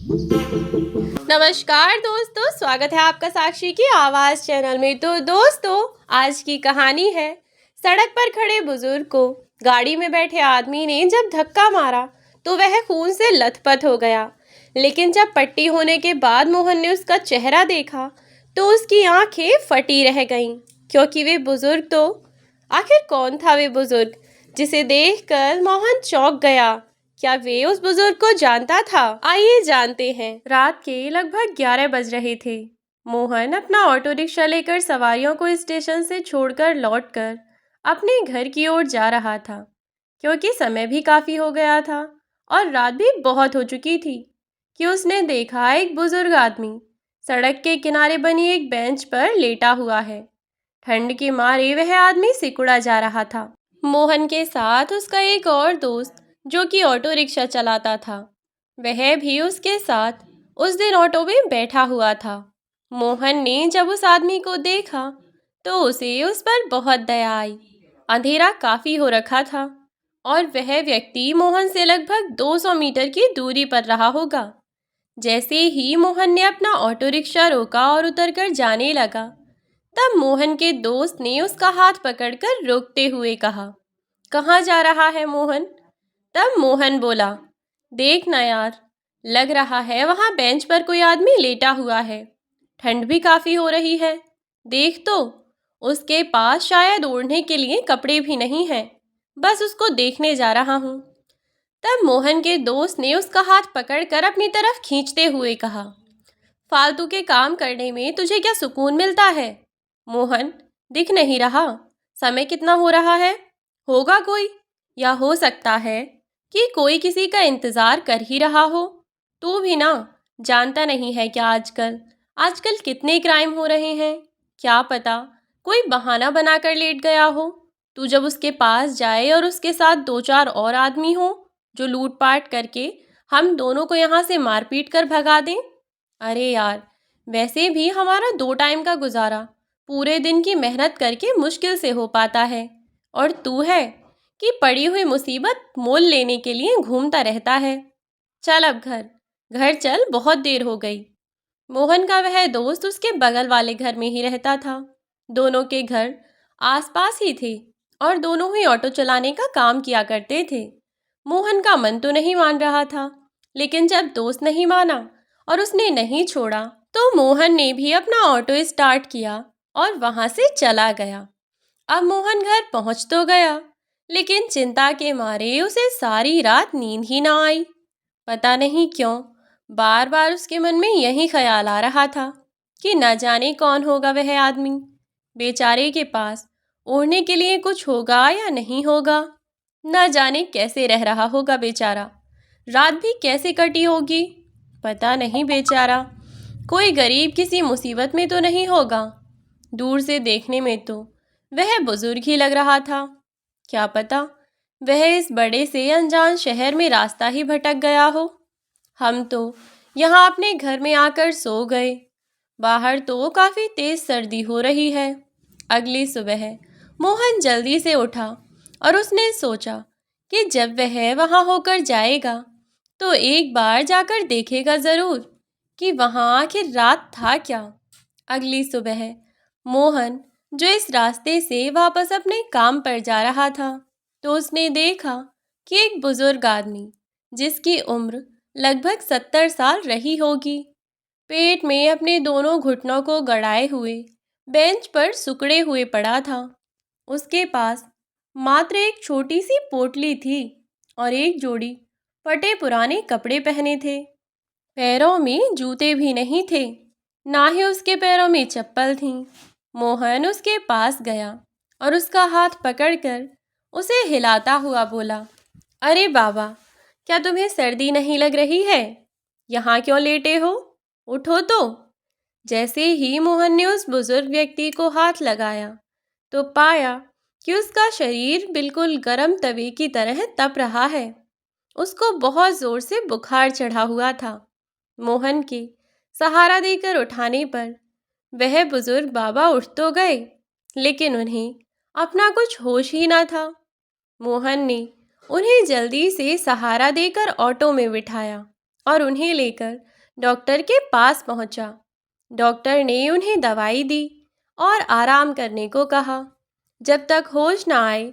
नमस्कार दोस्तों, स्वागत है आपका साक्षी की आवाज़ चैनल में। तो दोस्तों, आज की कहानी है सड़क पर खड़े बुजुर्ग को गाड़ी में बैठे आदमी ने जब धक्का मारा तो वह खून से लथपथ हो गया। लेकिन जब पट्टी होने के बाद मोहन ने उसका चेहरा देखा तो उसकी आंखें फटी रह गईं, क्योंकि वे बुजुर्ग तो आखिर कौन था वे बुजुर्ग जिसे देखकर मोहन चौंक गया। क्या वे उस बुजुर्ग को जानता था? आइए जानते हैं। रात के लगभग 11 बज रहे थे। मोहन अपना ऑटो रिक्शा लेकर सवारियों को स्टेशन से छोड़कर लौटकर अपने घर की ओर जा रहा था, क्योंकि समय भी काफी हो गया था और रात भी बहुत हो चुकी थी कि उसने देखा एक बुजुर्ग आदमी सड़क के किनारे बनी एक बेंच पर लेटा हुआ है। ठंड के मारे वह आदमी सिकुड़ा जा रहा था। मोहन के साथ उसका एक और दोस्त जो कि ऑटो रिक्शा चलाता था, वह भी उसके साथ उस दिन ऑटो में बैठा हुआ था। मोहन ने जब उस आदमी को देखा तो उसे उस पर बहुत दया आई। अंधेरा काफी हो रखा था और वह व्यक्ति मोहन से लगभग 200 मीटर की दूरी पर रहा होगा। जैसे ही मोहन ने अपना ऑटो रिक्शा रोका और उतरकर जाने लगा, तब मोहन के दोस्त ने उसका हाथ पकड़कर रोकते हुए कहा, कहाँ जा रहा है मोहन? तब मोहन बोला, देख ना यार, लग रहा है वहाँ बेंच पर कोई आदमी लेटा हुआ है। ठंड भी काफी हो रही है। देख तो, उसके पास शायद ओढ़ने के लिए कपड़े भी नहीं हैं। बस उसको देखने जा रहा हूँ। तब मोहन के दोस्त ने उसका हाथ पकड़कर अपनी तरफ खींचते हुए कहा, फालतू के काम करने में तुझे क्या सुकून मिलता है? मोहन, दिख नहीं रहा समय कितना हो रहा है? होगा कोई, या हो सकता है कि कोई किसी का इंतजार कर ही रहा हो। तू भी ना जानता नहीं है क्या आजकल आजकल कितने क्राइम हो रहे हैं। क्या पता कोई बहाना बनाकर लेट गया हो। तू जब उसके पास जाए और उसके साथ 2-4 और आदमी हो जो लूटपाट करके हम दोनों को यहाँ से मारपीट कर भगा दें। अरे यार, वैसे भी हमारा 2 टाइम का गुजारा पूरे दिन की मेहनत करके मुश्किल से हो पाता है, और तू है कि पड़ी हुई मुसीबत मोल लेने के लिए घूमता रहता है। चल अब घर घर चल, बहुत देर हो गई। मोहन का वह दोस्त उसके बगल वाले घर में ही रहता था। दोनों के घर आसपास ही थे और दोनों ही ऑटो चलाने का काम किया करते थे। मोहन का मन तो नहीं मान रहा था, लेकिन जब दोस्त नहीं माना और उसने नहीं छोड़ा तो मोहन ने भी अपना ऑटो स्टार्ट किया और वहां से चला गया। अब मोहन घर पहुंच तो गया, लेकिन चिंता के मारे उसे सारी रात नींद ही ना आई। पता नहीं क्यों बार बार उसके मन में यही ख्याल आ रहा था कि न जाने कौन होगा वह आदमी। बेचारे के पास ओढ़ने के लिए कुछ होगा या नहीं होगा। न जाने कैसे रह रहा होगा बेचारा। रात भी कैसे कटी होगी, पता नहीं। बेचारा कोई गरीब किसी मुसीबत में तो नहीं होगा। दूर से देखने में तो वह बुजुर्ग ही लग रहा था। क्या पता वह इस बड़े से अनजान शहर में रास्ता ही भटक गया हो। हम तो यहाँ अपने घर में आकर सो गए। बाहर तो काफी तेज सर्दी हो रही है। अगली सुबह मोहन जल्दी से उठा और उसने सोचा कि जब वह वहाँ होकर जाएगा तो एक बार जाकर देखेगा जरूर कि वहाँ आखिर रात था क्या। अगली सुबह मोहन जो इस रास्ते से वापस अपने काम पर जा रहा था तो उसने देखा कि एक बुजुर्ग आदमी जिसकी उम्र लगभग 70 साल रही होगी, पेट में अपने दोनों घुटनों को गड़ाए हुए बेंच पर सुकड़े हुए पड़ा था। उसके पास मात्र एक छोटी सी पोटली थी और एक जोड़ी फटे पुराने कपड़े पहने थे। पैरों में जूते भी नहीं थे, ना ही उसके पैरों में चप्पल थी। मोहन उसके पास गया और उसका हाथ पकड़कर उसे हिलाता हुआ बोला, अरे बाबा, क्या तुम्हें सर्दी नहीं लग रही है? यहाँ क्यों लेटे हो? उठो तो। जैसे ही मोहन ने उस बुजुर्ग व्यक्ति को हाथ लगाया तो पाया कि उसका शरीर बिल्कुल गर्म तवे की तरह तप रहा है। उसको बहुत जोर से बुखार चढ़ा हुआ था। मोहन के सहारा देकर उठाने पर वह बुजुर्ग बाबा उठ तो गए, लेकिन उन्हें अपना कुछ होश ही ना था। मोहन ने उन्हें जल्दी से सहारा देकर ऑटो में बिठाया और उन्हें लेकर डॉक्टर के पास पहुंचा। डॉक्टर ने उन्हें दवाई दी और आराम करने को कहा। जब तक होश ना आए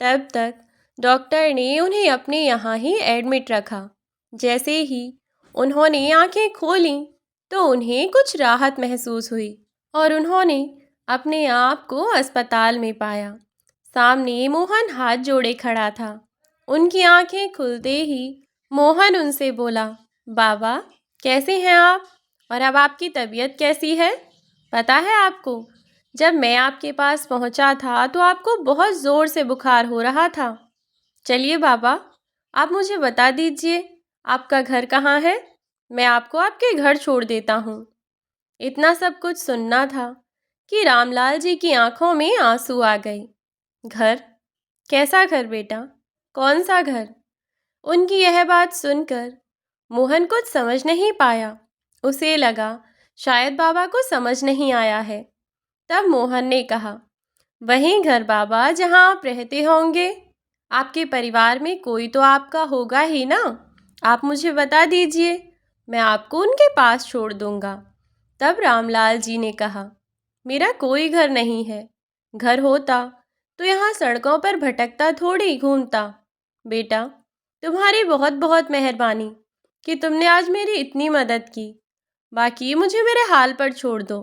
तब तक डॉक्टर ने उन्हें अपने यहाँ ही एडमिट रखा। जैसे ही उन्होंने आंखें खोलीं तो उन्हें कुछ राहत महसूस हुई और उन्होंने अपने आप को अस्पताल में पाया। सामने मोहन हाथ जोड़े खड़ा था। उनकी आंखें खुलते ही मोहन उनसे बोला, बाबा कैसे हैं आप? और अब आपकी तबीयत कैसी है? पता है आपको, जब मैं आपके पास पहुंचा था तो आपको बहुत ज़ोर से बुखार हो रहा था। चलिए बाबा, आप मुझे बता दीजिए आपका घर कहाँ है? मैं आपको आपके घर छोड़ देता हूँ। इतना सब कुछ सुनना था कि रामलाल जी की आंखों में आंसू आ गए। घर? कैसा घर बेटा? कौन सा घर? उनकी यह बात सुनकर मोहन कुछ समझ नहीं पाया। उसे लगा शायद बाबा को समझ नहीं आया है। तब मोहन ने कहा, वहीं घर बाबा जहां आप रहते होंगे। आपके परिवार में कोई तो आपका होगा ही ना। आप मुझे बता दीजिए, मैं आपको उनके पास छोड़ दूंगा। तब रामलाल जी ने कहा, मेरा कोई घर नहीं है। घर होता तो यहाँ सड़कों पर भटकता थोड़ी घूमता। बेटा, तुम्हारी बहुत बहुत मेहरबानी कि तुमने आज मेरी इतनी मदद की। बाकी मुझे मेरे हाल पर छोड़ दो।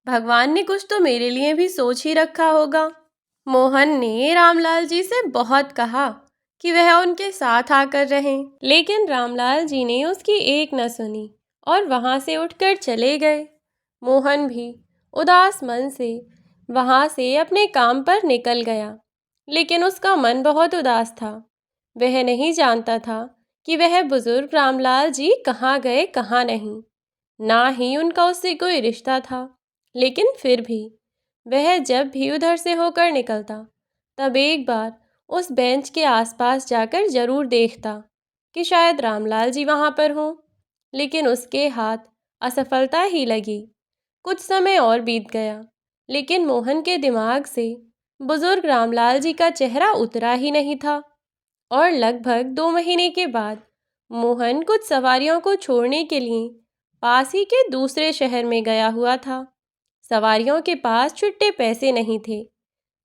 भगवान ने कुछ तो मेरे लिए भी सोच ही रखा होगा। मोहन ने रामलाल जी से बहुत कहा कि वह उनके साथ आकर रहें, लेकिन रामलाल जी ने उसकी एक न सुनी और वहाँ से उठकर चले गए। मोहन भी उदास मन से वहाँ से अपने काम पर निकल गया, लेकिन उसका मन बहुत उदास था। वह नहीं जानता था कि वह बुजुर्ग रामलाल जी कहाँ गए कहाँ नहीं। ना ही उनका उससे कोई रिश्ता था, लेकिन फिर भी वह जब भी उधर से होकर निकलता तब एक बार उस बेंच के आसपास जाकर जरूर देखता कि शायद रामलाल जी वहाँ पर हों। लेकिन उसके हाथ असफलता ही लगी। कुछ समय और बीत गया, लेकिन मोहन के दिमाग से बुजुर्ग रामलाल जी का चेहरा उतरा ही नहीं था। और लगभग 2 महीने के बाद मोहन कुछ सवारियों को छोड़ने के लिए पास ही के दूसरे शहर में गया हुआ था। सवारियों के पास छुट्टे पैसे नहीं थे,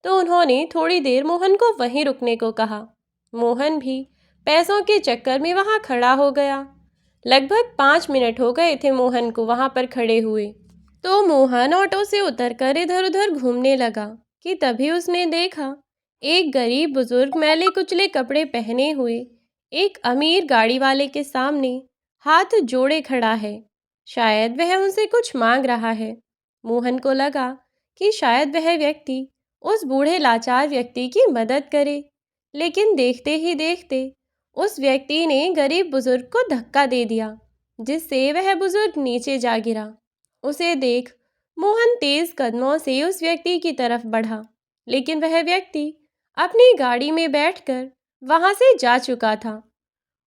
तो उन्होंने थोड़ी देर मोहन को वहीं रुकने को कहा। मोहन भी पैसों के चक्कर में वहाँ खड़ा हो गया। लगभग 5 मिनट हो गए थे मोहन को वहाँ पर खड़े हुए। तो मोहन ऑटो से उतरकर इधर उधर घूमने लगा कि तभी उसने देखा एक गरीब बुजुर्ग मैले कुचले कपड़े पहने हुए एक अमीर गाड़ी वाले के सामने हाथ जोड़े खड़ा है। शायद वह उनसे कुछ मांग रहा है। मोहन को लगा कि शायद वह व्यक्ति उस बूढ़े लाचार व्यक्ति की मदद करे, लेकिन देखते ही देखते उस व्यक्ति ने गरीब बुजुर्ग को धक्का दे दिया, जिससे वह बुजुर्ग नीचे जा गिरा। उसे देख मोहन तेज कदमों से उस व्यक्ति की तरफ बढ़ा, लेकिन वह व्यक्ति अपनी गाड़ी में बैठकर वहां से जा चुका था।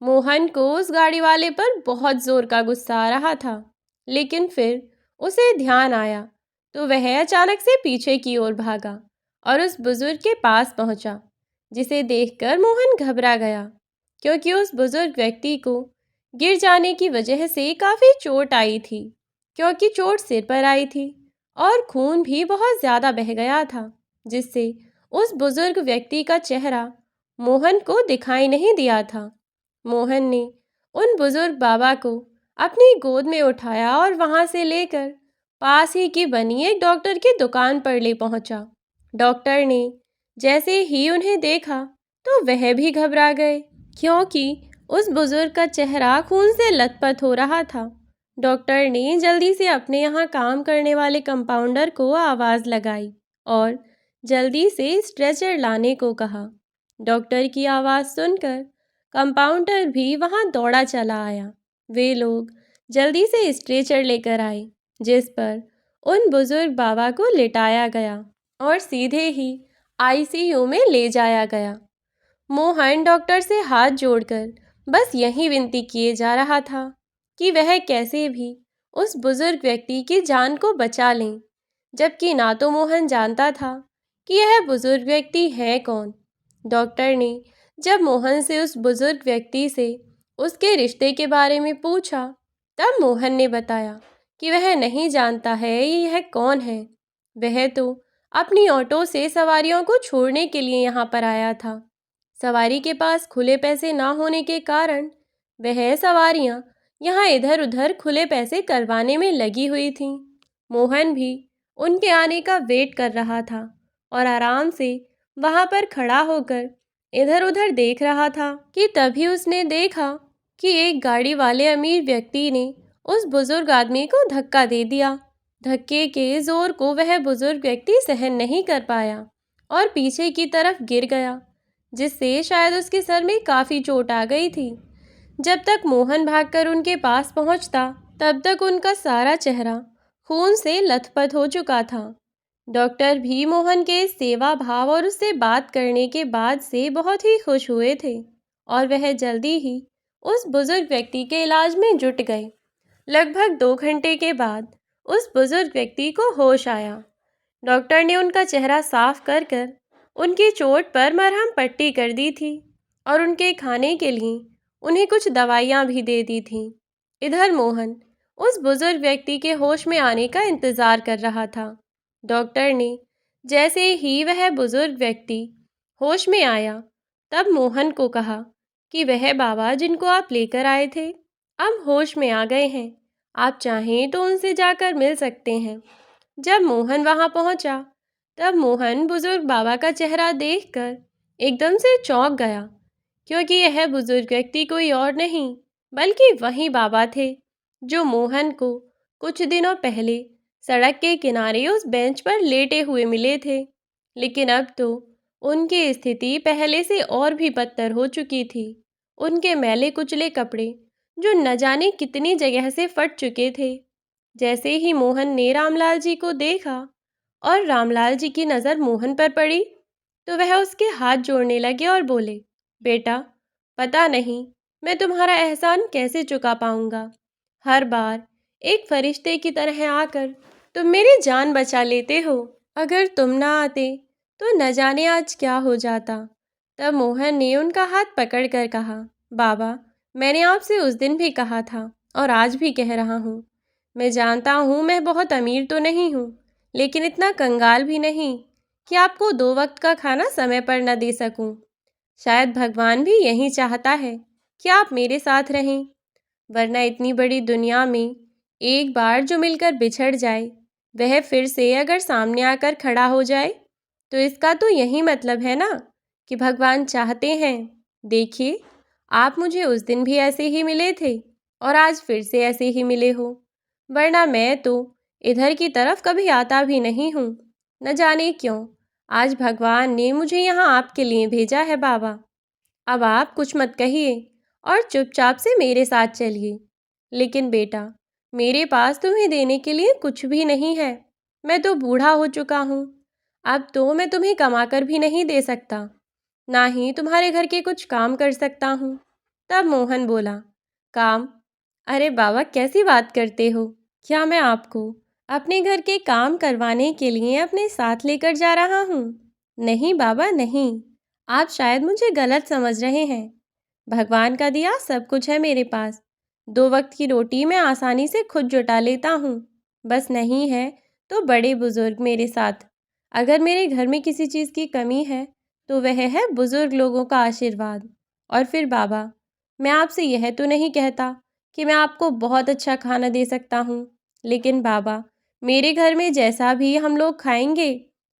मोहन को उस गाड़ी वाले पर बहुत जोर का गुस्सा आ रहा था, लेकिन फिर उसे ध्यान आया तो वह अचानक से पीछे की ओर भागा और उस बुजुर्ग के पास पहुंचा, जिसे देखकर मोहन घबरा गया, क्योंकि उस बुजुर्ग व्यक्ति को गिर जाने की वजह से काफ़ी चोट आई थी, क्योंकि चोट सिर पर आई थी और खून भी बहुत ज़्यादा बह गया था, जिससे उस बुजुर्ग व्यक्ति का चेहरा मोहन को दिखाई नहीं दिया था। मोहन ने उन बुजुर्ग बाबा को अपनी गोद में उठाया और वहां से लेकर पास ही की बनी एक डॉक्टर की दुकान पर ले पहुंचा। डॉक्टर ने जैसे ही उन्हें देखा तो वह भी घबरा गए, क्योंकि उस बुजुर्ग का चेहरा खून से लथपथ हो रहा था। डॉक्टर ने जल्दी से अपने यहाँ काम करने वाले कंपाउंडर को आवाज़ लगाई और जल्दी से स्ट्रेचर लाने को कहा। डॉक्टर की आवाज़ सुनकर कंपाउंडर भी वहाँ दौड़ा चला आया। वे लोग जल्दी से स्ट्रेचर लेकर आए, जिस पर उन बुजुर्ग बाबा को लिटाया गया और सीधे ही आईसीयू में ले जाया गया। मोहन डॉक्टर से हाथ जोड़कर बस यही विनती किए जा रहा था कि वह कैसे भी उस बुजुर्ग व्यक्ति की जान को बचा लें, जबकि ना तो मोहन जानता था कि यह बुजुर्ग व्यक्ति है कौन। डॉक्टर ने जब मोहन से उस बुजुर्ग व्यक्ति से उसके रिश्ते के बारे में पूछा। तब मोहन ने बताया कि वह नहीं जानता है यह कौन है। वह तो अपनी ऑटो से सवारियों को छोड़ने के लिए यहाँ पर आया था। सवारी के पास खुले पैसे ना होने के कारण वह सवारियां यहाँ इधर उधर खुले पैसे करवाने में लगी हुई थीं। मोहन भी उनके आने का वेट कर रहा था और आराम से वहां पर खड़ा होकर इधर उधर देख रहा था कि तभी उसने देखा कि एक गाड़ी वाले अमीर व्यक्ति ने उस बुजुर्ग आदमी को धक्का दे दिया। धक्के के जोर को वह बुजुर्ग व्यक्ति सहन नहीं कर पाया और पीछे की तरफ गिर गया, जिससे शायद उसके सर में काफ़ी चोट आ गई थी। जब तक मोहन भागकर उनके पास पहुंचता, तब तक उनका सारा चेहरा खून से लथपथ हो चुका था। डॉक्टर भी मोहन के सेवा भाव और उससे बात करने के बाद से बहुत ही खुश हुए थे और वह जल्दी ही उस बुजुर्ग व्यक्ति के इलाज में जुट गए। लगभग 2 घंटे के बाद उस बुजुर्ग व्यक्ति को होश आया। डॉक्टर ने उनका चेहरा साफ कर कर उनकी चोट पर मरहम पट्टी कर दी थी और उनके खाने के लिए उन्हें कुछ दवाइयाँ भी दे दी थीं। इधर मोहन उस बुजुर्ग व्यक्ति के होश में आने का इंतज़ार कर रहा था। डॉक्टर ने जैसे ही वह बुजुर्ग व्यक्ति होश में आया, तब मोहन को कहा कि वह बाबा जिनको आप लेकर आए थे अब होश में आ गए हैं, आप चाहें तो उनसे जाकर मिल सकते हैं। जब मोहन वहां पहुंचा, तब मोहन बुजुर्ग बाबा का चेहरा देखकर एकदम से चौंक गया, क्योंकि यह बुजुर्ग व्यक्ति कोई और नहीं बल्कि वही बाबा थे जो मोहन को कुछ दिनों पहले सड़क के किनारे उस बेंच पर लेटे हुए मिले थे। लेकिन अब तो उनकी स्थिति पहले से और भी बदतर हो चुकी थी। उनके मैले कुचले कपड़े जो न जाने कितनी जगह से फट चुके थे। जैसे ही मोहन ने रामलाल जी को देखा और रामलाल जी की नज़र मोहन पर पड़ी, तो वह उसके हाथ जोड़ने लगे और बोले, बेटा, पता नहीं मैं तुम्हारा एहसान कैसे चुका पाऊंगा। हर बार एक फरिश्ते की तरह आकर तुम मेरी जान बचा लेते हो। अगर तुम ना आते तो न जाने आज क्या हो जाता। तब मोहन ने उनका हाथ पकड़कर कहा, बाबा, मैंने आपसे उस दिन भी कहा था और आज भी कह रहा हूँ, मैं जानता हूँ मैं बहुत अमीर तो नहीं हूँ, लेकिन इतना कंगाल भी नहीं कि आपको 2 वक्त का खाना समय पर न दे सकूँ। शायद भगवान भी यही चाहता है कि आप मेरे साथ रहें, वरना इतनी बड़ी दुनिया में एक बार जो मिलकर बिछड़ जाए, वह फिर से अगर सामने आकर खड़ा हो जाए, तो इसका तो यही मतलब है ना कि भगवान चाहते हैं। देखिए, आप मुझे उस दिन भी ऐसे ही मिले थे और आज फिर से ऐसे ही मिले हो, वरना मैं तो इधर की तरफ कभी आता भी नहीं हूँ। न जाने क्यों आज भगवान ने मुझे यहाँ आपके लिए भेजा है बाबा। अब आप कुछ मत कहिए और चुपचाप से मेरे साथ चलिए। लेकिन बेटा, मेरे पास तुम्हें देने के लिए कुछ भी नहीं है। मैं तो बूढ़ा हो चुका हूँ। अब तो मैं तुम्हें कमाकर भी नहीं दे सकता, ना ही तुम्हारे घर के कुछ काम कर सकता हूँ। तब मोहन बोला, काम? अरे बाबा, कैसी बात करते हो? क्या मैं आपको अपने घर के काम करवाने के लिए अपने साथ लेकर जा रहा हूँ? नहीं बाबा, नहीं। आप शायद मुझे गलत समझ रहे हैं। भगवान का दिया सब कुछ है मेरे पास। 2 वक्त की रोटी मैं आसानी से खुद जुटा लेता हूँ। बस नहीं है तो बड़े बुजुर्ग मेरे साथ। अगर मेरे घर में किसी चीज़ की कमी है, तो वह है बुजुर्ग लोगों का आशीर्वाद। और फिर बाबा, मैं आपसे यह तो नहीं कहता कि मैं आपको बहुत अच्छा खाना दे सकता हूँ, लेकिन बाबा, मेरे घर में जैसा भी हम लोग खाएंगे,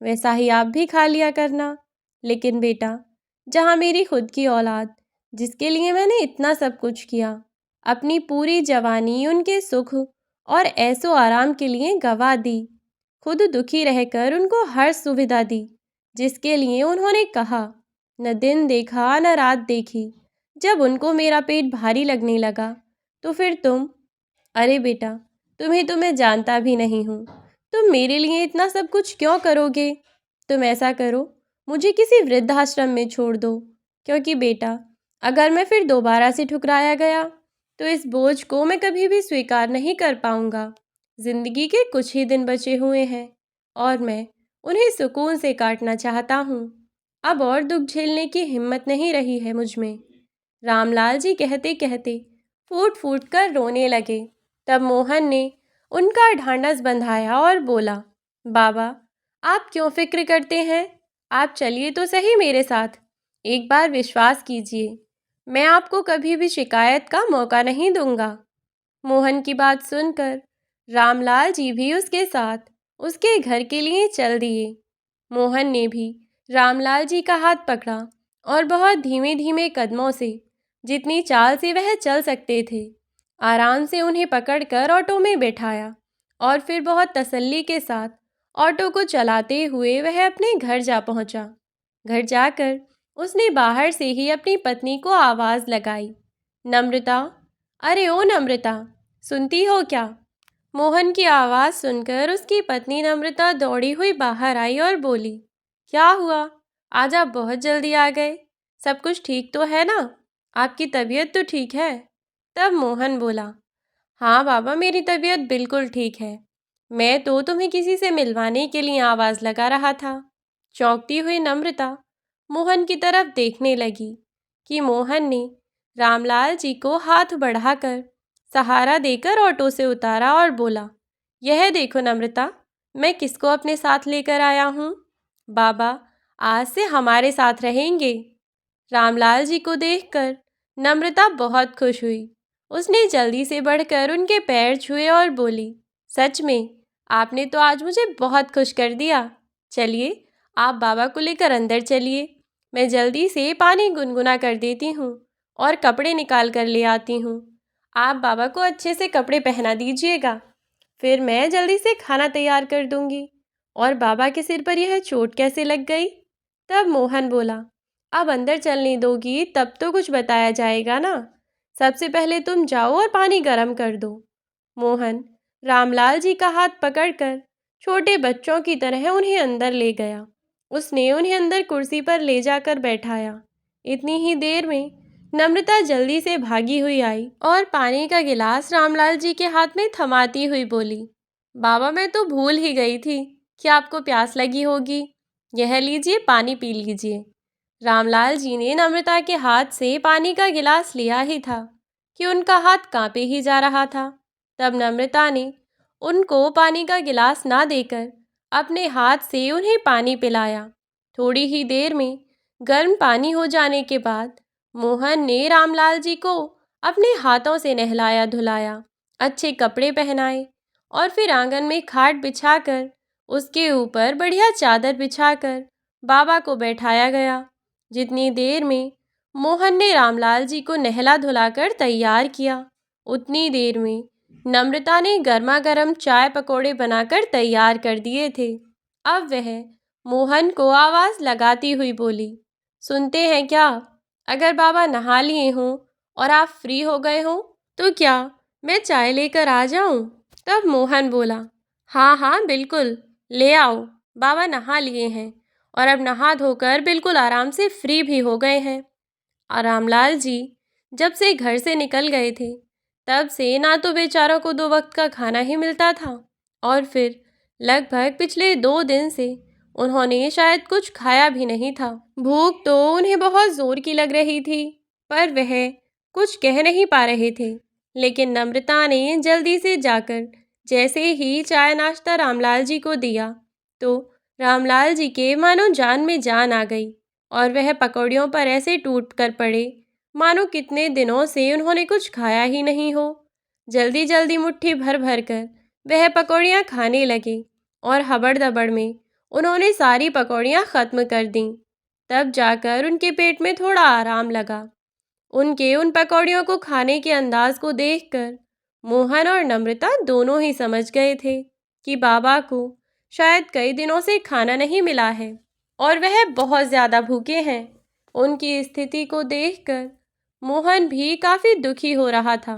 वैसा ही आप भी खा लिया करना। लेकिन बेटा, जहाँ मेरी खुद की औलाद, जिसके लिए मैंने इतना सब कुछ किया, अपनी पूरी जवानी उनके सुख और ऐसो आराम के लिए गंवा दी, खुद दुखी रहकर उनको हर सुविधा दी, जिसके लिए उन्होंने कहा, न दिन देखा न रात देखी। जब उनको मेरा पेट भारी लगने लगा, तो फिर तुम, अरे बेटा, तुम्हें तो मैं जानता भी नहीं हूँ। तुम मेरे लिए इतना सब कुछ क्यों करोगे? तुम ऐसा करो, मुझे किसी वृद्धाश्रम में छोड़ दो, क्योंकि बेटा, अगर मैं फिर दोबारा से ठुकराया गया, तो इस बोझ को मैं कभी भी स्वीकार नहीं कर पाऊंगा। जिंदगी के कुछ ही दिन बचे हुए हैं और मैं उन्हें सुकून से काटना चाहता हूँ। अब और दुख झेलने की हिम्मत नहीं रही है मुझ में। रामलाल जी कहते कहते फूट फूट कर रोने लगे। तब मोहन ने उनका ढांढस बंधाया और बोला, बाबा, आप क्यों फिक्र करते हैं? आप चलिए तो सही मेरे साथ। एक बार विश्वास कीजिए, मैं आपको कभी भी शिकायत का मौका नहीं दूंगा। मोहन की बात सुनकर रामलाल जी भी उसके साथ उसके घर के लिए चल दिए। मोहन ने भी रामलाल जी का हाथ पकड़ा और बहुत धीमे धीमे कदमों से, जितनी चाल से वह चल सकते थे, आराम से उन्हें पकड़कर ऑटो में बैठाया और फिर बहुत तसल्ली के साथ ऑटो को चलाते हुए वह अपने घर जा पहुंचा। घर जाकर उसने बाहर से ही अपनी पत्नी को आवाज़ लगाई, नम्रता, अरे ओ नम्रता, सुनती हो क्या? मोहन की आवाज़ सुनकर उसकी पत्नी नम्रता दौड़ी हुई बाहर आई और बोली, क्या हुआ? आज आप बहुत जल्दी आ गए। सब कुछ ठीक तो है ना? आपकी तबीयत तो ठीक है? तब मोहन बोला, हाँ बाबा, मेरी तबीयत बिल्कुल ठीक है। मैं तो तुम्हें किसी से मिलवाने के लिए आवाज़ लगा रहा था। चौंकती हुई नम्रता मोहन की तरफ देखने लगी कि मोहन ने रामलाल जी को हाथ बढ़ाकर सहारा देकर ऑटो से उतारा और बोला, यह देखो नम्रता, मैं किसको अपने साथ लेकर आया हूँ। बाबा आज से हमारे साथ रहेंगे। रामलाल जी को देखकर नम्रता बहुत खुश हुई। उसने जल्दी से बढ़कर उनके पैर छुए और बोली, सच में आपने तो आज मुझे बहुत खुश कर दिया। चलिए आप बाबा को लेकर अंदर चलिए, मैं जल्दी से पानी गुनगुना कर देती हूँ और कपड़े निकाल कर ले आती हूँ। आप बाबा को अच्छे से कपड़े पहना दीजिएगा, फिर मैं जल्दी से खाना तैयार कर दूँगी। और बाबा के सिर पर यह चोट कैसे लग गई? तब मोहन बोला, अब अंदर चलने दोगी तब तो कुछ बताया जाएगा ना। सबसे पहले तुम जाओ और पानी गर्म कर दो। मोहन रामलाल जी का हाथ पकड़कर छोटे बच्चों की तरह उन्हें अंदर ले गया। उसने उन्हें अंदर कुर्सी पर ले जाकर बैठाया। इतनी ही देर में नम्रता जल्दी से भागी हुई आई और पानी का गिलास रामलाल जी के हाथ में थमाती हुई बोली, बाबा, मैं तो भूल ही गई थी कि आपको प्यास लगी होगी। यह लीजिए, पानी पी लीजिए। रामलाल जी ने नम्रता के हाथ से पानी का गिलास लिया ही था कि उनका हाथ कांपे ही जा रहा था। तब नम्रता ने उनको पानी का गिलास ना देकर अपने हाथ से उन्हें पानी पिलाया। थोड़ी ही देर में गर्म पानी हो जाने के बाद मोहन ने रामलाल जी को अपने हाथों से नहलाया धुलाया, अच्छे कपड़े पहनाए और फिर आंगन में खाट बिछाकर उसके ऊपर बढ़िया चादर बिछाकर बाबा को बैठाया गया। जितनी देर में मोहन ने रामलाल जी को नहला धुलाकर तैयार किया, उतनी देर में नम्रता ने गर्मा गर्म चाय पकौड़े बनाकर तैयार कर दिए थे। अब वह मोहन को आवाज़ लगाती हुई बोली, सुनते हैं क्या? अगर बाबा नहा लिए हों और आप फ्री हो गए हों तो क्या मैं चाय लेकर आ जाऊं? तब मोहन बोला, हाँ हाँ बिल्कुल, ले आओ। बाबा नहा लिए हैं और अब नहा धोकर बिल्कुल आराम से फ्री भी हो गए हैं। और रामलाल जी जब से घर से निकल गए थे तब से ना तो बेचारों को 2 वक्त का खाना ही मिलता था और फिर लगभग पिछले 2 दिन से उन्होंने शायद कुछ खाया भी नहीं था। भूख तो उन्हें बहुत ज़ोर की लग रही थी, पर वह कुछ कह नहीं पा रहे थे। लेकिन नम्रता ने जल्दी से जाकर जैसे ही चाय नाश्ता रामलाल जी को दिया तो रामलाल जी के मानो जान में जान आ गई और वह पकौड़ियों पर ऐसे टूट कर पड़े मानो कितने दिनों से उन्होंने कुछ खाया ही नहीं हो। जल्दी जल्दी मुट्ठी भर भर कर वह पकौड़ियाँ खाने लगे और हबड़ दबड़ में उन्होंने सारी पकौड़ियाँ ख़त्म कर दीं। तब जाकर उनके पेट में थोड़ा आराम लगा। उनके उन पकौड़ियों को खाने के अंदाज को देखकर मोहन और नम्रता दोनों ही समझ गए थे कि बाबा को शायद कई दिनों से खाना नहीं मिला है और वह बहुत ज़्यादा भूखे हैं। उनकी स्थिति को देखकर मोहन भी काफ़ी दुखी हो रहा था।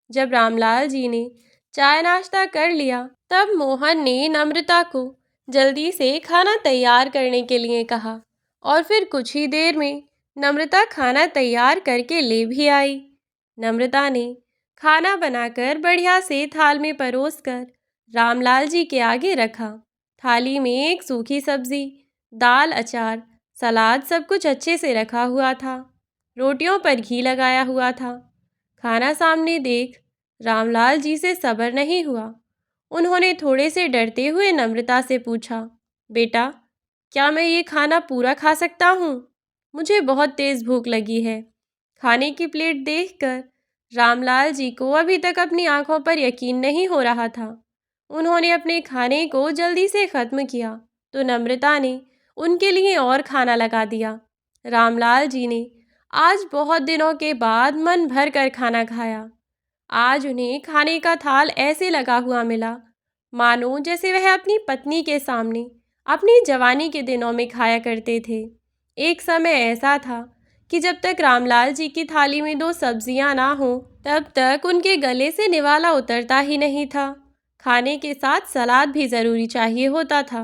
जब रामलाल जी ने चाय नाश्ता कर लिया तब मोहन ने नम्रता को जल्दी से खाना तैयार करने के लिए कहा और फिर कुछ ही देर में नम्रता खाना तैयार करके ले भी आई। नम्रता ने खाना बनाकर बढ़िया से थाल में परोसकर रामलाल जी के आगे रखा। थाली में एक सूखी सब्जी, दाल, अचार, सलाद, सब कुछ अच्छे से रखा हुआ था। रोटियों पर घी लगाया हुआ था। खाना सामने देख रामलाल जी से सब्र नहीं हुआ। उन्होंने थोड़े से डरते हुए नम्रता से पूछा, बेटा, क्या मैं ये खाना पूरा खा सकता हूँ? मुझे बहुत तेज़ भूख लगी है। खाने की प्लेट देखकर रामलाल जी को अभी तक अपनी आंखों पर यकीन नहीं हो रहा था। उन्होंने अपने खाने को जल्दी से ख़त्म किया तो नम्रता ने उनके लिए और खाना लगा दिया। रामलाल जी ने आज बहुत दिनों के बाद मन भर कर खाना खाया। आज उन्हें खाने का थाल ऐसे लगा हुआ मिला मानो जैसे वह अपनी पत्नी के सामने अपनी जवानी के दिनों में खाया करते थे। एक समय ऐसा था कि जब तक रामलाल जी की थाली में 2 सब्जियां ना हो तब तक उनके गले से निवाला उतरता ही नहीं था। खाने के साथ सलाद भी ज़रूरी चाहिए होता था।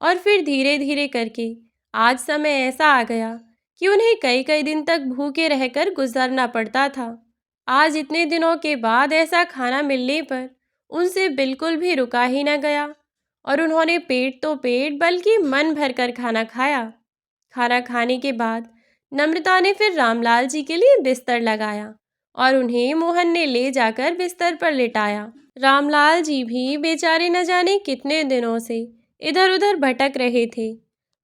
और फिर धीरे धीरे करके आज समय ऐसा आ गया कि उन्हें कई कई दिन तक भूखे रहकर गुजरना पड़ता था। आज इतने दिनों के बाद ऐसा खाना मिलने पर उनसे बिल्कुल भी रुका ही न गया और उन्होंने पेट तो पेट बल्कि मन भर कर खाना खाया। खाना खाने के बाद नम्रता ने फिर रामलाल जी के लिए बिस्तर लगाया और उन्हें मोहन ने ले जाकर बिस्तर पर लिटाया। रामलाल जी भी बेचारे न जाने कितने दिनों से इधर उधर भटक रहे थे।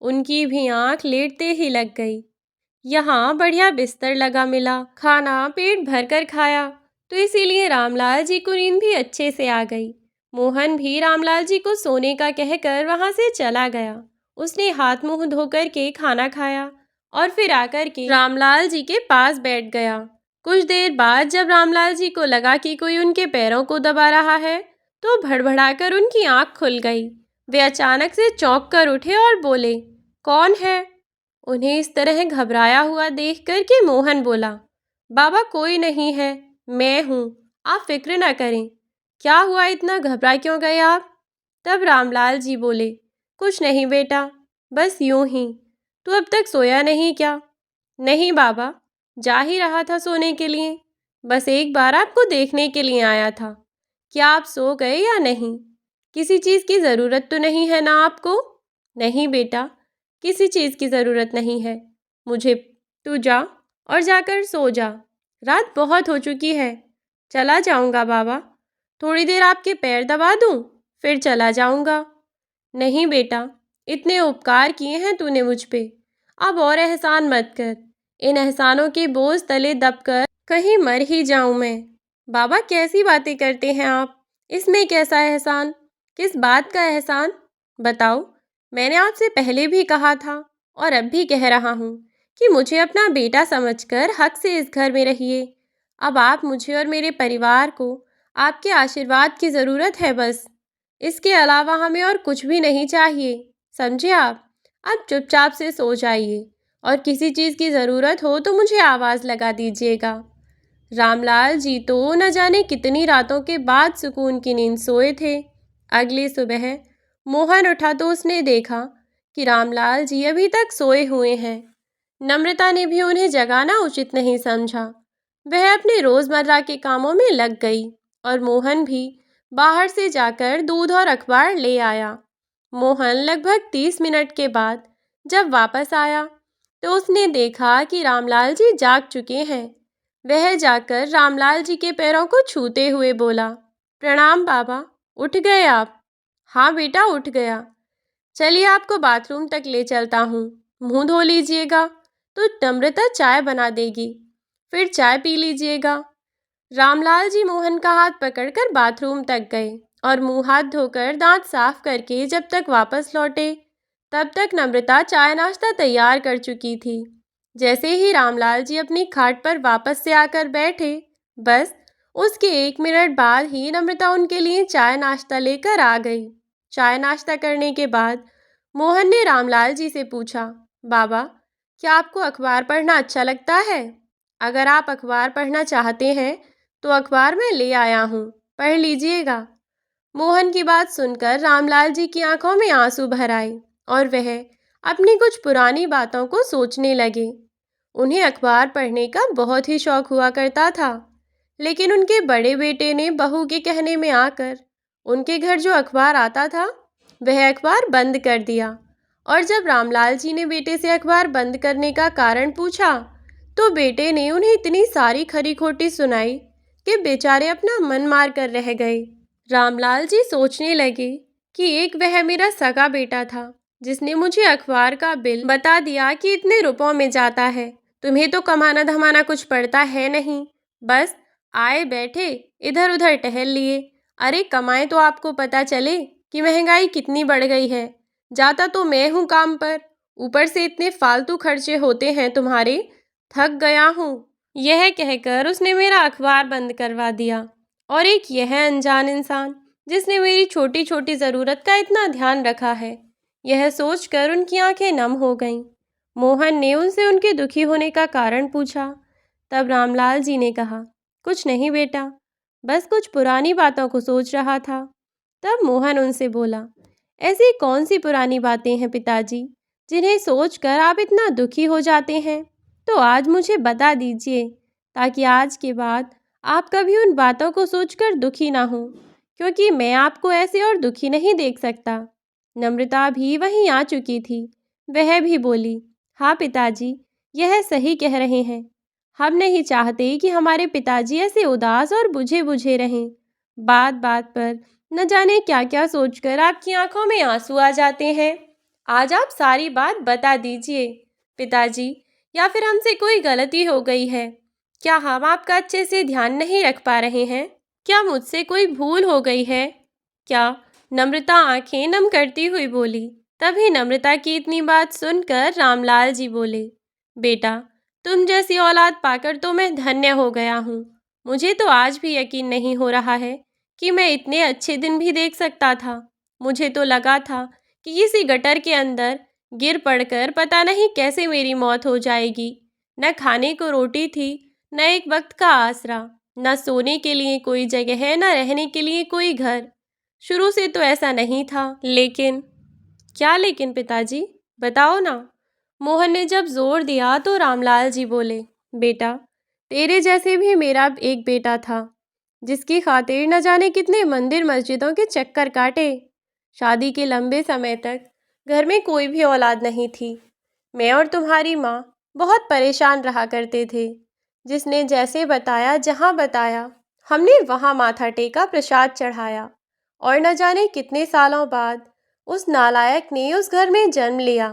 उनकी भी आंख लेटते ही लग गई। यहाँ बढ़िया बिस्तर लगा मिला, खाना पेट भर कर खाया तो इसीलिए रामलाल जी को नींद भी अच्छे से आ गई। मोहन भी रामलाल जी को सोने का कहकर वहाँ से चला गया। उसने हाथ मुंह धोकर के खाना खाया और फिर आकर के रामलाल जी के पास बैठ गया। कुछ देर बाद जब रामलाल जी को लगा कि कोई उनके पैरों को दबा रहा है तो भड़बड़ाकर उनकी आंख खुल गई। वे अचानक से चौंक कर उठे और बोले, कौन है? उन्हें इस तरह घबराया हुआ देखकर के मोहन बोला, बाबा कोई नहीं है, मैं हूँ, आप फिक्र ना करें। क्या हुआ, इतना घबरा क्यों गए आप? तब रामलाल जी बोले, कुछ नहीं बेटा, बस यूं ही। तू अब तक सोया नहीं क्या? नहीं बाबा, जा ही रहा था सोने के लिए, बस एक बार आपको देखने के लिए आया था। क्या आप सो गए या नहीं? किसी चीज़ की ज़रूरत तो नहीं है ना आपको? नहीं बेटा, किसी चीज़ की ज़रूरत नहीं है मुझे। तू जा और जाकर सो जा, रात बहुत हो चुकी है। चला जाऊंगा बाबा, थोड़ी देर आपके पैर दबा दूं, फिर चला जाऊंगा। नहीं बेटा, इतने उपकार किए हैं तूने मुझ पे, अब और एहसान मत कर। इन एहसानों के बोझ तले दबकर कहीं मर ही जाऊं मैं। बाबा कैसी बातें करते हैं आप? इसमें कैसा एहसान? किस बात का एहसान? बताओ। मैंने आपसे पहले भी कहा था और अब भी कह रहा हूँ कि मुझे अपना बेटा समझकर हक से इस घर में रहिए। अब आप मुझे और मेरे परिवार को आपके आशीर्वाद की ज़रूरत है बस। इसके अलावा हमें और कुछ भी नहीं चाहिए, समझे आप? अब चुपचाप से सो जाइए और किसी चीज़ की ज़रूरत हो तो मुझे आवाज़ लगा दीजिएगा। रामलाल जी तो न जाने कितनी रातों के बाद सुकून की नींद सोए थे। अगली सुबह मोहन उठा तो उसने देखा कि रामलाल जी अभी तक सोए हुए हैं। नम्रता ने भी उन्हें जगाना उचित नहीं समझा। वह अपने रोज़मर्रा के कामों में लग गई और मोहन भी बाहर से जाकर दूध और अखबार ले आया। मोहन लगभग 30 मिनट के बाद जब वापस आया तो उसने देखा कि रामलाल जी जाग चुके हैं। वह जाकर रामलाल जी के पैरों को छूते हुए बोला, प्रणाम बाबा, उठ गए आप? हाँ बेटा, उठ गया। चलिए आपको बाथरूम तक ले चलता हूँ, मुंह धो लीजिएगा तो नम्रता चाय बना देगी, फिर चाय पी लीजिएगा। रामलाल जी मोहन का हाथ पकड़कर बाथरूम तक गए और मुंह हाथ धोकर दांत साफ करके जब तक वापस लौटे तब तक नम्रता चाय नाश्ता तैयार कर चुकी थी। जैसे ही रामलाल जी अपनी खाट पर वापस से आकर बैठे, बस उसके 1 मिनट बाद ही नम्रता उनके लिए चाय नाश्ता लेकर आ गई। चाय नाश्ता करने के बाद मोहन ने रामलाल जी से पूछा, बाबा, क्या आपको अखबार पढ़ना अच्छा लगता है? अगर आप अखबार पढ़ना चाहते हैं तो अखबार मैं ले आया हूँ, पढ़ लीजिएगा। मोहन की बात सुनकर रामलाल जी की आंखों में आंसू भर आए और वह अपनी कुछ पुरानी बातों को सोचने लगे। उन्हें अखबार पढ़ने का बहुत ही शौक हुआ करता था, लेकिन उनके बड़े बेटे ने बहू के कहने में आकर उनके घर जो अखबार आता था वह अखबार बंद कर दिया। और जब रामलाल जी ने बेटे से अखबार बंद करने का कारण पूछा तो बेटे ने उन्हें इतनी सारी खरी खोटी सुनाई कि बेचारे अपना मन मार कर रह गए। रामलाल जी सोचने लगे कि एक वह मेरा सगा बेटा था जिसने मुझे अखबार का बिल बता दिया कि इतने रुपयों में जाता है। तुम्हें तो कमाना धमाना कुछ पड़ता है नहीं, बस आए बैठे इधर उधर टहल लिए। अरे कमाएं तो आपको पता चले कि महंगाई कितनी बढ़ गई है। जाता तो मैं हूँ काम पर, ऊपर से इतने फालतू खर्चे होते हैं तुम्हारे, थक गया हूँ। यह कहकर उसने मेरा अखबार बंद करवा दिया। और एक यह अनजान इंसान जिसने मेरी छोटी छोटी ज़रूरत का इतना ध्यान रखा है, यह सोचकर उनकी आंखें नम हो गईं। मोहन ने उनसे उनके दुखी होने का कारण पूछा। तब रामलाल जी ने कहा, कुछ नहीं बेटा, बस कुछ पुरानी बातों को सोच रहा था। तब मोहन उनसे बोला, ऐसी कौन सी पुरानी बातें हैं पिताजी जिन्हें सोचकर आप इतना दुखी हो जाते हैं? तो आज मुझे बता दीजिए, ताकि आज के बाद आप कभी उन बातों को सोचकर दुखी ना हो, क्योंकि मैं आपको ऐसे और दुखी नहीं देख सकता। नम्रता भी वहीं आ चुकी थी। वह भी बोली, हाँ पिताजी, यह सही कह रहे हैं। हम नहीं चाहते कि हमारे पिताजी ऐसे उदास और बुझे बुझे रहें। बात बात पर न जाने क्या क्या सोचकर आपकी आंखों में आंसू आ जाते हैं। आज आप सारी बात बता दीजिए पिताजी, या फिर हमसे कोई गलती हो गई है? क्या हम आपका अच्छे से ध्यान नहीं रख पा रहे हैं? क्या मुझसे कोई भूल हो गई है क्या? नम्रता आंखें नम करती हुई बोली। तभी नम्रता की इतनी बात सुनकर रामलाल जी बोले, बेटा, तुम जैसी औलाद पाकर तो मैं धन्य हो गया हूँ। मुझे तो आज भी यकीन नहीं हो रहा है कि मैं इतने अच्छे दिन भी देख सकता था। मुझे तो लगा था कि किसी गटर के अंदर गिर पड़कर पता नहीं कैसे मेरी मौत हो जाएगी। न खाने को रोटी थी, न एक वक्त का आसरा, न सोने के लिए कोई जगह, न रहने के लिए कोई घर। शुरू से तो ऐसा नहीं था, लेकिन क्या लेकिन पिताजी, बताओ ना। मोहन ने जब जोर दिया तो रामलाल जी बोले, बेटा, तेरे जैसे भी मेरा एक बेटा था जिसकी खातिर न जाने कितने मंदिर मस्जिदों के चक्कर काटे। शादी के लंबे समय तक घर में कोई भी औलाद नहीं थी। मैं और तुम्हारी माँ बहुत परेशान रहा करते थे। जिसने जैसे बताया, जहाँ बताया, हमने वहाँ माथा टेका, प्रसाद चढ़ाया। और न जाने कितने सालों बाद उस नालायक ने उस घर में जन्म लिया।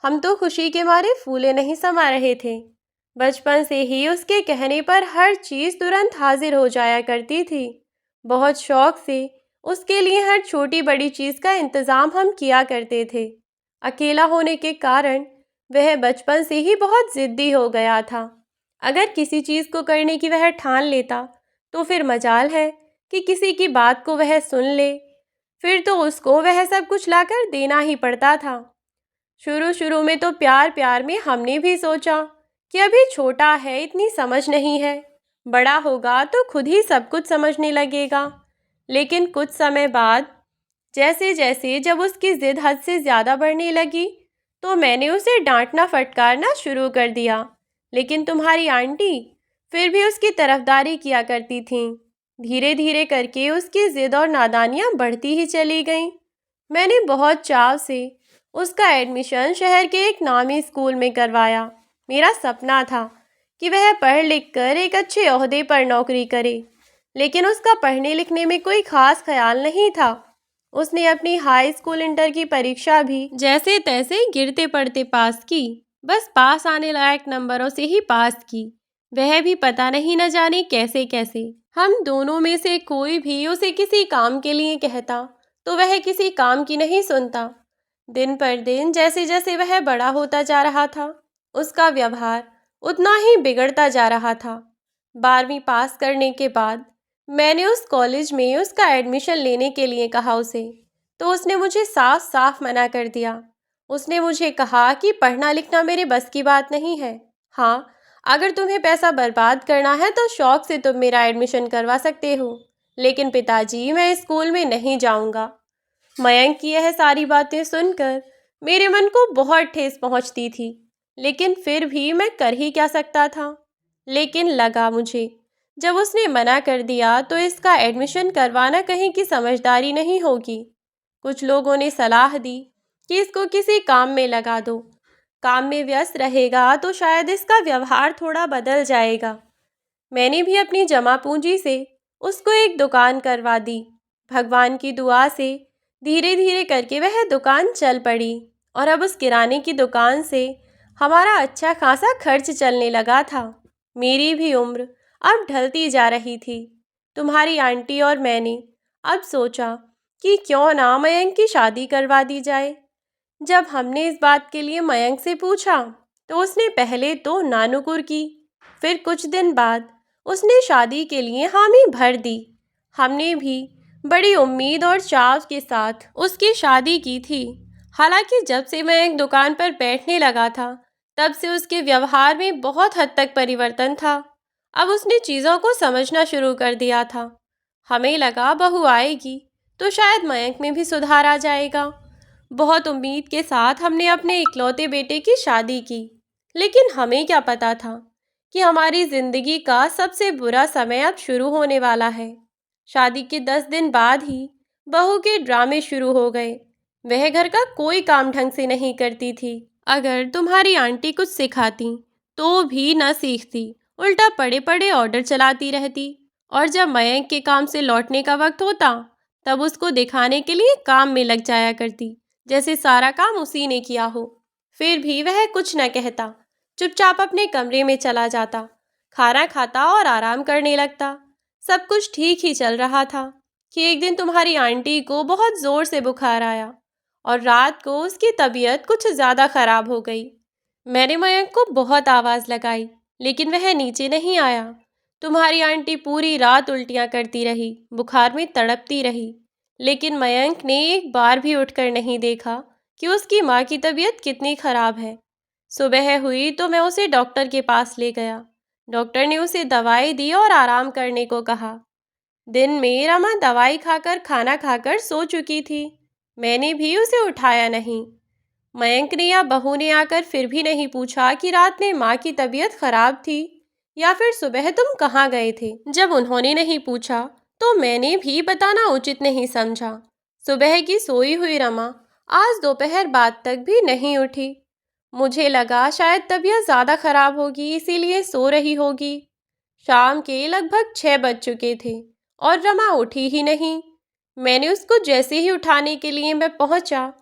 हम तो खुशी के मारे फूले नहीं समा रहे थे। बचपन से ही उसके कहने पर हर चीज़ तुरंत हाजिर हो जाया करती थी। बहुत शौक से उसके लिए हर छोटी बड़ी चीज़ का इंतज़ाम हम किया करते थे। अकेला होने के कारण वह बचपन से ही बहुत ज़िद्दी हो गया था। अगर किसी चीज़ को करने की वह ठान लेता तो फिर मजाल है कि किसी की बात को वह सुन ले, फिर तो उसको वह सब कुछ लाकर देना ही पड़ता था। शुरू शुरू में तो प्यार प्यार में हमने भी सोचा कि अभी छोटा है, इतनी समझ नहीं है, बड़ा होगा तो खुद ही सब कुछ समझने लगेगा। लेकिन कुछ समय बाद जैसे जैसे जब उसकी ज़िद हद से ज़्यादा बढ़ने लगी तो मैंने उसे डांटना फटकारना शुरू कर दिया। लेकिन तुम्हारी आंटी फिर भी उसकी तरफदारी किया करती थीं। धीरे धीरे करके उसकी ज़िद और नादानियाँ बढ़ती ही चली गईं। मैंने बहुत चाव से उसका एडमिशन शहर के एक नामी स्कूल में करवाया। मेरा सपना था कि वह पढ़ लिख कर एक अच्छे ओहदे पर नौकरी करे, लेकिन उसका पढ़ने लिखने में कोई खास ख्याल नहीं था। उसने अपनी हाई स्कूल इंटर की परीक्षा भी जैसे तैसे गिरते पड़ते पास की। बस पास आने लायक नंबरों से ही पास की, वह भी पता नहीं न जाने कैसे कैसे। हम दोनों में से कोई भी उसे किसी काम के लिए कहता तो वह किसी काम की नहीं सुनता। दिन पर दिन जैसे जैसे वह बड़ा होता जा रहा था, उसका व्यवहार उतना ही बिगड़ता जा रहा था। 12वीं पास करने के बाद मैंने उस कॉलेज में उसका एडमिशन लेने के लिए कहा उसे, तो उसने मुझे साफ साफ मना कर दिया। उसने मुझे कहा कि पढ़ना लिखना मेरे बस की बात नहीं है। हाँ, अगर तुम्हें पैसा बर्बाद करना है तो शौक से तुम मेरा एडमिशन करवा सकते हो, लेकिन पिताजी, मैं इस स्कूल में नहीं जाऊंगा। मयंक की यह सारी बातें सुनकर मेरे मन को बहुत ठेस पहुंचती थी, लेकिन फिर भी मैं कर ही क्या सकता था। लेकिन लगा मुझे, जब उसने मना कर दिया तो इसका एडमिशन करवाना कहीं की समझदारी नहीं होगी। कुछ लोगों ने सलाह दी कि इसको किसी काम में लगा दो, काम में व्यस्त रहेगा तो शायद इसका व्यवहार थोड़ा बदल जाएगा। मैंने भी अपनी जमा पूंजी से उसको एक दुकान करवा दी। भगवान की दुआ से धीरे धीरे करके वह दुकान चल पड़ी और अब उस किराने की दुकान से हमारा अच्छा खासा खर्च चलने लगा था। मेरी भी उम्र अब ढलती जा रही थी। तुम्हारी आंटी और मैंने अब सोचा कि क्यों ना मयंक की शादी करवा दी जाए। जब हमने इस बात के लिए मयंक से पूछा तो उसने पहले तो नानुकुर की, फिर कुछ दिन बाद उसने शादी के लिए हामी भर दी। हमने भी बड़ी उम्मीद और चाव के साथ उसकी शादी की थी। हालांकि जब से मयंक दुकान पर बैठने लगा था तब से उसके व्यवहार में बहुत हद तक परिवर्तन था। अब उसने चीज़ों को समझना शुरू कर दिया था। हमें लगा बहू आएगी तो शायद मयंक में भी सुधार आ जाएगा। बहुत उम्मीद के साथ हमने अपने इकलौते बेटे की शादी की, लेकिन हमें क्या पता था कि हमारी जिंदगी का सबसे बुरा समय अब शुरू होने वाला है। शादी के 10 दिन बाद ही बहू के ड्रामे शुरू हो गए। वह घर का कोई काम ढंग से नहीं करती थी। अगर तुम्हारी आंटी कुछ सिखाती तो भी न सीखती, उल्टा पड़े पड़े ऑर्डर चलाती रहती। और जब मयंक के काम से लौटने का वक्त होता तब उसको दिखाने के लिए काम में लग जाया करती, जैसे सारा काम उसी ने किया हो। फिर भी वह कुछ न कहता, चुपचाप अपने कमरे में चला जाता, खाना खाता और आराम करने लगता। सब कुछ ठीक ही चल रहा था कि एक दिन तुम्हारी आंटी को बहुत ज़ोर से बुखार आया और रात को उसकी तबीयत कुछ ज़्यादा ख़राब हो गई। मैंने मयंक को बहुत आवाज़ लगाई, लेकिन वह नीचे नहीं आया। तुम्हारी आंटी पूरी रात उल्टियाँ करती रही, बुखार में तड़पती रही, लेकिन मयंक ने एक बार भी उठकर नहीं देखा कि उसकी माँ की तबीयत कितनी ख़राब है। सुबह हुई तो मैं उसे डॉक्टर के पास ले गया। डॉक्टर ने उसे दवाई दी और आराम करने को कहा। दिन में रमा दवाई खाकर खाना खाकर सो चुकी थी। मैंने भी उसे उठाया नहीं। मयंक ने या बहू ने आकर फिर भी नहीं पूछा कि रात में माँ की तबीयत खराब थी या फिर सुबह तुम कहाँ गए थे। जब उन्होंने नहीं पूछा तो मैंने भी बताना उचित नहीं समझा। सुबह की सोई हुई रमा आज दोपहर बाद तक भी नहीं उठी। मुझे लगा शायद तबीयत ज़्यादा खराब होगी, इसीलिए सो रही होगी। शाम के लगभग 6 बज चुके थे और रमा उठी ही नहीं। मैंने उसको जैसे ही उठाने के लिए मैं पहुंचा,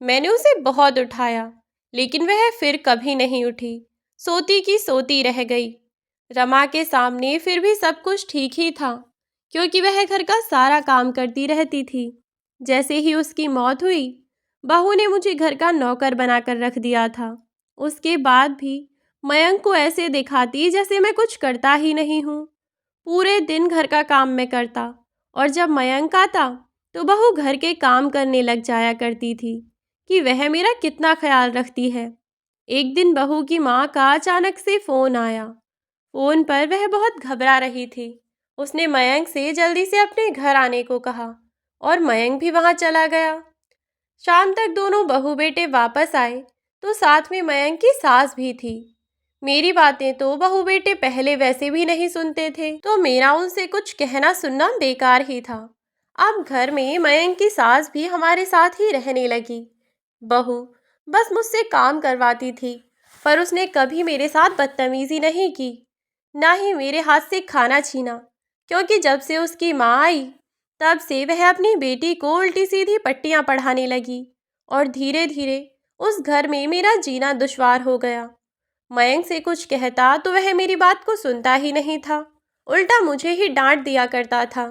मैंने उसे बहुत उठाया, लेकिन वह फिर कभी नहीं उठी, सोती की सोती रह गई। रमा के सामने फिर भी सब कुछ ठीक ही था, क्योंकि वह घर का सारा काम करती रहती थी। जैसे ही उसकी मौत हुई, बहू ने मुझे घर का नौकर बनाकर रख दिया था। उसके बाद भी मयंक को ऐसे दिखाती जैसे मैं कुछ करता ही नहीं हूँ। पूरे दिन घर का काम मैं करता और जब मयंक आता तो बहू घर के काम करने लग जाया करती थी कि वह मेरा कितना ख्याल रखती है। एक दिन बहू की माँ का अचानक से फ़ोन आया। फ़ोन पर वह बहुत घबरा रही थी। उसने मयंक से जल्दी से अपने घर आने को कहा और मयंक भी वहाँ चला गया। शाम तक दोनों बहू बेटे वापस आए तो साथ में मयंक की सास भी थी। मेरी बातें तो बहू बेटे पहले वैसे भी नहीं सुनते थे, तो मेरा उनसे कुछ कहना सुनना बेकार ही था। अब घर में मयंक की सास भी हमारे साथ ही रहने लगी। बहू बस मुझसे काम करवाती थी, पर उसने कभी मेरे साथ बदतमीजी नहीं की, ना ही मेरे हाथ से खाना छीना, क्योंकि जब से उसकी माँ आई तब से वह अपनी बेटी को उल्टी सीधी पट्टियाँ पढ़ाने लगी और धीरे धीरे उस घर में मेरा जीना दुश्वार हो गया। मयंक से कुछ कहता तो वह मेरी बात को सुनता ही नहीं था, उल्टा मुझे ही डांट दिया करता था।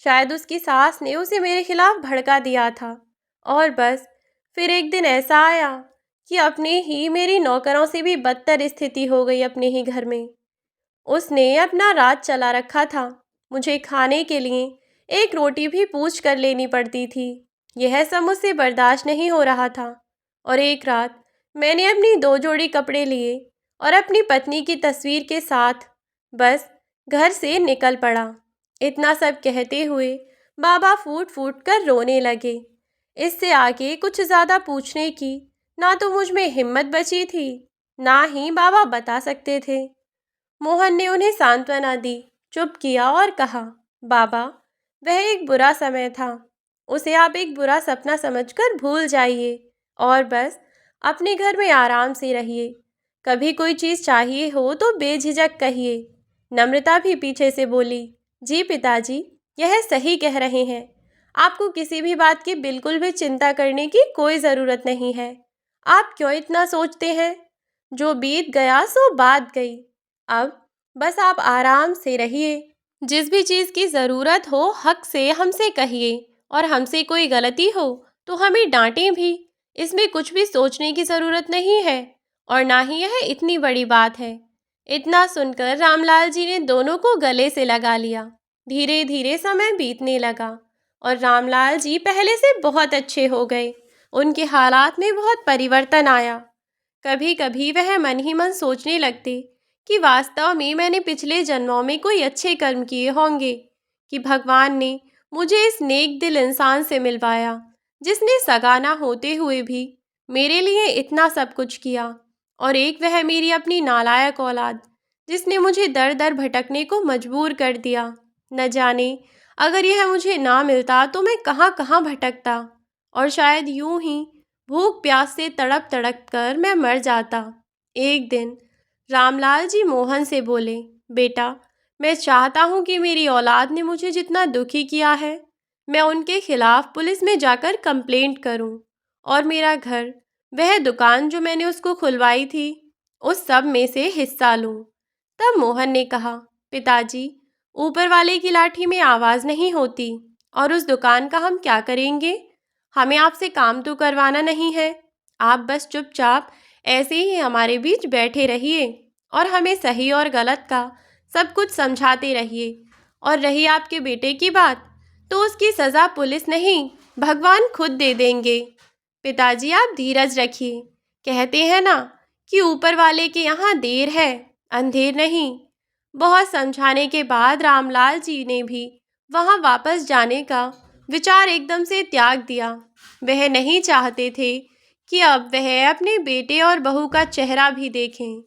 शायद उसकी सास ने उसे मेरे खिलाफ भड़का दिया था और बस फिर एक दिन ऐसा आया कि अपने ही मेरी नौकरों से भी बदतर स्थिति हो गई अपने ही घर में। उसने अपना राज चला रखा था। मुझे खाने के लिए एक रोटी भी पूछ कर लेनी पड़ती थी। यह सब मुझसे बर्दाश्त नहीं हो रहा था और एक रात मैंने अपनी 2 जोड़ी कपड़े लिए और अपनी पत्नी की तस्वीर के साथ बस घर से निकल पड़ा। इतना सब कहते हुए बाबा फूट फूट कर रोने लगे। इससे आगे कुछ ज़्यादा पूछने की ना तो मुझ में हिम्मत बची थी, ना ही बाबा बता सकते थे। मोहन ने उन्हें सांत्वना दी, चुप किया और कहा, बाबा वह एक बुरा समय था, उसे आप एक बुरा सपना समझकर भूल जाइए और बस अपने घर में आराम से रहिए। कभी कोई चीज़ चाहिए हो तो बेझिझक कहिए। नम्रता भी पीछे से बोली, जी पिताजी, यह सही कह रहे हैं। आपको किसी भी बात की बिल्कुल भी चिंता करने की कोई ज़रूरत नहीं है। आप क्यों इतना सोचते हैं? जो बीत गया सो बात गई। अब बस आप आराम से रहिए। जिस भी चीज़ की ज़रूरत हो हक से हमसे कहिए, और हमसे कोई गलती हो तो हमें डांटें भी। इसमें कुछ भी सोचने की ज़रूरत नहीं है, और ना ही यह इतनी बड़ी बात है। इतना सुनकर रामलाल जी ने दोनों को गले से लगा लिया। धीरे धीरे समय बीतने लगा और रामलाल जी पहले से बहुत अच्छे हो गए। उनके हालात में बहुत परिवर्तन आया। कभी कभी वह मन ही मन सोचने लगते कि वास्तव में मैंने पिछले जन्मों में कोई अच्छे कर्म किए होंगे, कि भगवान ने मुझे इस नेक दिल इंसान से मिलवाया जिसने सगा ना होते हुए भी मेरे लिए इतना सब कुछ किया, और एक वह मेरी अपनी नालायक औलाद जिसने मुझे दर दर भटकने को मजबूर कर दिया। न जाने अगर यह मुझे ना मिलता तो मैं कहाँ कहाँ भटकता, और शायद यूं ही भूख प्यास से तड़प तड़प कर मैं मर जाता। एक दिन रामलाल जी मोहन से बोले, बेटा, मैं चाहता हूँ कि मेरी औलाद ने मुझे जितना दुखी किया है मैं उनके खिलाफ पुलिस में जाकर कंप्लेंट करूँ, और मेरा घर, वह दुकान जो मैंने उसको खुलवाई थी, उस सब में से हिस्सा लूँ। तब मोहन ने कहा, पिताजी, ऊपर वाले की लाठी में आवाज़ नहीं होती, और उस दुकान का हम क्या करेंगे? हमें आपसे काम तो करवाना नहीं है। आप बस चुपचाप ऐसे ही हमारे बीच बैठे रहिए और हमें सही और गलत का सब कुछ समझाते रहिए। और रही आपके बेटे की बात, तो उसकी सज़ा पुलिस नहीं, भगवान खुद दे देंगे। पिताजी, आप धीरज रखिए। कहते हैं ना कि ऊपर वाले के यहाँ देर है, अंधेर नहीं। बहुत समझाने के बाद रामलाल जी ने भी वहाँ वापस जाने का विचार एकदम से त्याग दिया। वह नहीं चाहते थे कि अब वह अपने बेटे और बहू का चेहरा भी देखें।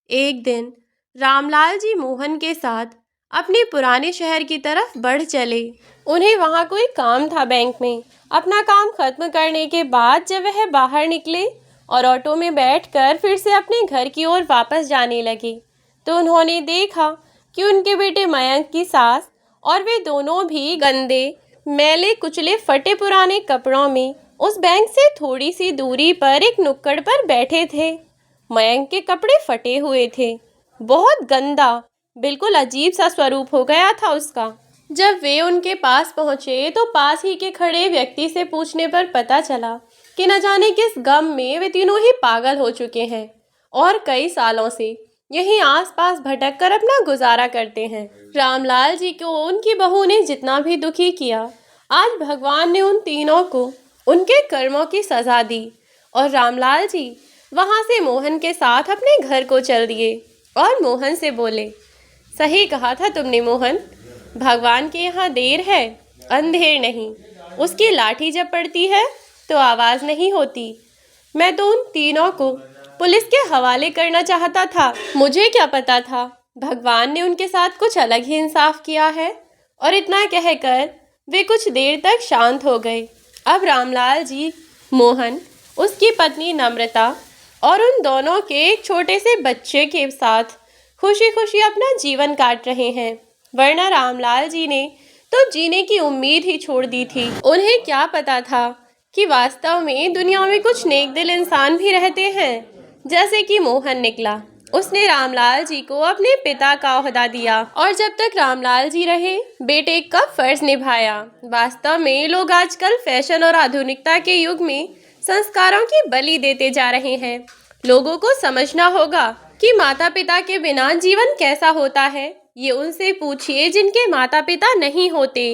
एक दिन रामलाल जी मोहन के साथ अपने पुराने शहर की तरफ बढ़ चले। उन्हें वहाँ कोई काम था बैंक में। अपना काम खत्म करने के बाद जब वह बाहर निकले और ऑटो में बैठकर फिर से अपने घर की ओर वापस जाने लगे, तो उन्होंने देखा कि उनके बेटे मयंक की सास और वे दोनों भी गंदे, मैले कुचले, फटे पुराने कपड़ों में उस बैंक से थोड़ी सी दूरी पर एक नुक्कड़ पर बैठे थे। मयंक के कपड़े फटे हुए थे, बहुत गंदा, बिल्कुल अजीब सा स्वरूप हो गया था उसका। जब वे उनके पास पहुंचे तो पास ही के खड़े व्यक्ति से पूछने पर पता चला कि न जाने किस गम में वे तीनों ही पागल हो चुके हैं और कई सालों से यहीं आसपास भटक कर अपना गुजारा करते हैं। रामलाल जी को उनकी बहू ने जितना भी दुखी किया, आज भगवान ने उन तीनों को उनके कर्मों की सजा दी, और रामलाल जी वहां से मोहन के साथ अपने घर को चल दिए और मोहन से बोले, सही कहा था तुमने मोहन, भगवान के यहाँ देर है, अंधेर नहीं। उसकी लाठी जब पड़ती है तो आवाज़ नहीं होती। मैं तो उन तीनों को पुलिस के हवाले करना चाहता था। मुझे क्या पता था भगवान ने उनके साथ कुछ अलग ही इंसाफ किया है। और इतना कहकर वे कुछ देर तक शांत हो गए। अब रामलाल जी मोहन, उसकी पत्नी नम्रता और उन दोनों के एक छोटे से बच्चे के साथ खुशी खुशी अपना जीवन काट रहे हैं। वरना रामलाल जी ने तो जीने की उम्मीद ही छोड़ दी थी। उन्हें क्या पता था कि वास्तव में दुनिया में कुछ नेक दिल इंसान भी रहते हैं, जैसे कि मोहन निकला। उसने रामलाल जी को अपने पिता का ओहदा दिया और जब तक रामलाल जी रहे बेटे का फर्ज निभाया। वास्तव में लोग आजकल फैशन और आधुनिकता के युग में संस्कारों की बलि देते जा रहे हैं। लोगों को समझना होगा कि माता पिता के बिना जीवन कैसा होता है। ये उनसे पूछिए जिनके माता पिता नहीं होते।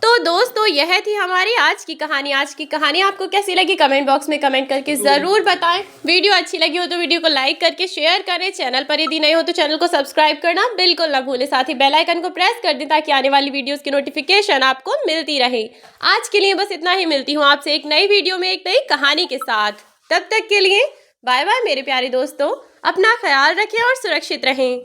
तो दोस्तों, यह थी हमारी आज की कहानी। आज की कहानी आपको कैसी लगी कमेंट बॉक्स में कमेंट करके ज़रूर बताएं। वीडियो अच्छी लगी हो तो वीडियो को लाइक करके शेयर करें। चैनल पर यदि नए हो तो चैनल को सब्सक्राइब करना बिल्कुल ना भूलें। साथ ही बेल आइकन को प्रेस कर दें ताकि आने वाली वीडियोस की नोटिफिकेशन आपको मिलती रहे। आज के लिए बस इतना ही। मिलती हूँ आपसे एक नई वीडियो में एक नई कहानी के साथ। तब तक के लिए बाय बाय मेरे प्यारे दोस्तों। अपना ख्याल रखें और सुरक्षित रहें।